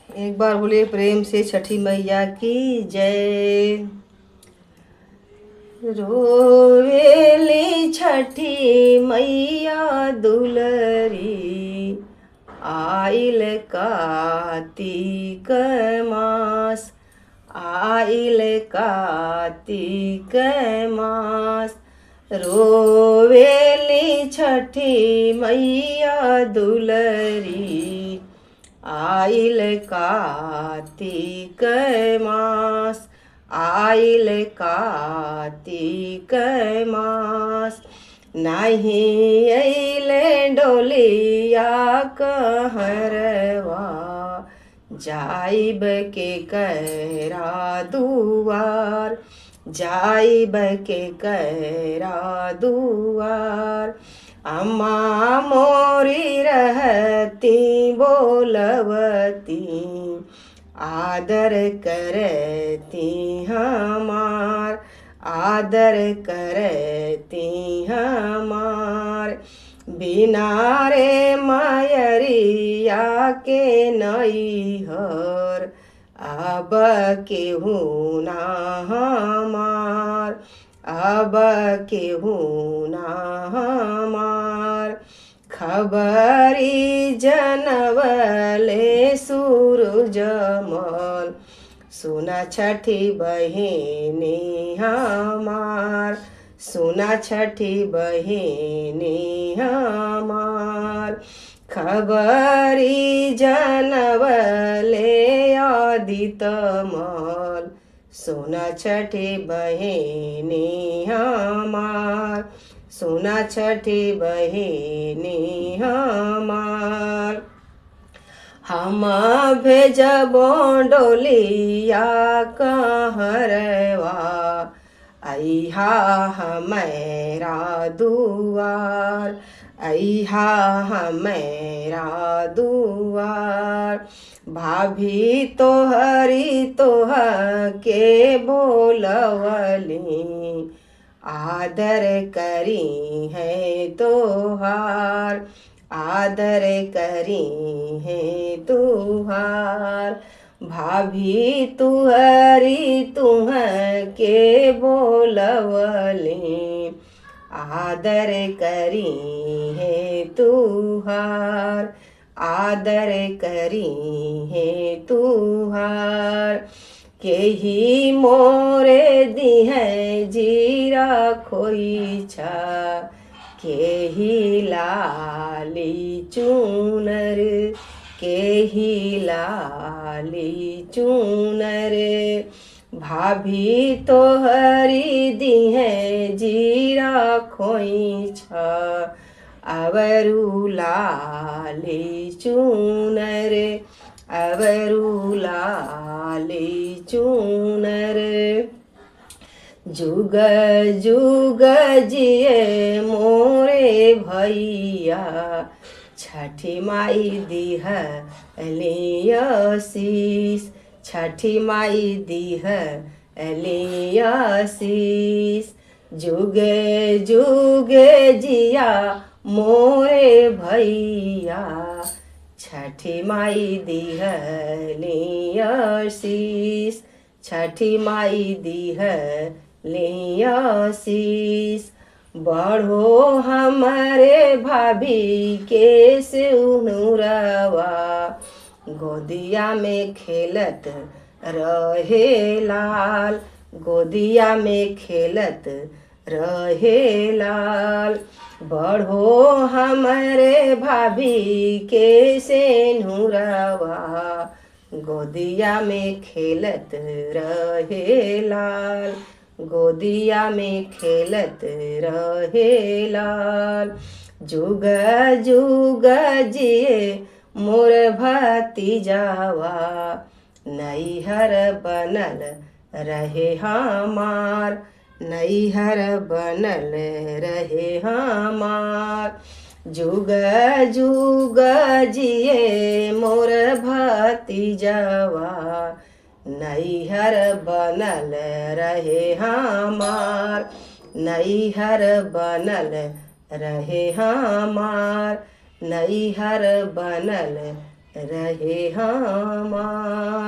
एक बार बोले प्रेम से छठी मैया की जय। रोवेली छठी मैया दुलरी, आइल कार्तिक मास, आइल कार्तिक मास। रोवेली छठी मैया दुलरी, आइल कार्तिक मास, आइल कार्तिक मास। नहीं अइले डोलिया कहरवा, जाइब के कहरा दुआर, जाइब के कहरा दुआर। अम्मा मोरी रहती बोलवती, आदर करती हमार, आदर करती हमार। बिना रे मायरिया के नैहर, अब केहू ना हमार, अब केहू ना हमार। खबरी जनवले सूरजमल, सुना छठी बहिनी हमार, सुना छठी बहिनी हमार। खबरी जनवले आदितमल, सुना छठी बहिनी हमार, सुना छठी बहिनी हमार। हम भेजबो डोलिया कहरवा, अइहा हमेरा दुआर, अइहा हमेरा दुआर। भाभी तोहरी तोह के बोलवली, आदर करी है तोहार, आदर करी है तुहार। भाभी तुहरी तुह के बोलवली, आदर करी है तुहार, आदर करी है तुहार। केही मोरे दिह जीरा खोइछा, केही लाली चूनर, केही लाली चूनर। भाभी तोहरी दिह जीरा खोइछा, अवरू लाली चूनर, अवरू लाली चूनर। जुग जुग जिए मोरे भैया, छठी माई दिह लियसीस, छठी माई दिह लियसीस। जुगे जुगे जिया मोरे भैया, छठी माई दिह लियसीस, छठी माई दिह लियसीस। बढ़ो हमारे भाभी के सिनुरवा, गोदिया में खेलत रहे लाल, गोदिया में खेलत रहे लाल। बढ़ो हमारे भाभी के सिनुरवा, गोदिया में खेलत रहे लाल, गोदिया में खेलत रहे लाल। जुग जुग जिए मोर भतीजावा, नैहर बनल रहे हमार, नैहर बनल रहे हमार। जुग जुग जिए मोर भतीजावा, नैहर बनल रहे हमार, नैहर बनल रहे हमार, नैहर बनल रहे हमार।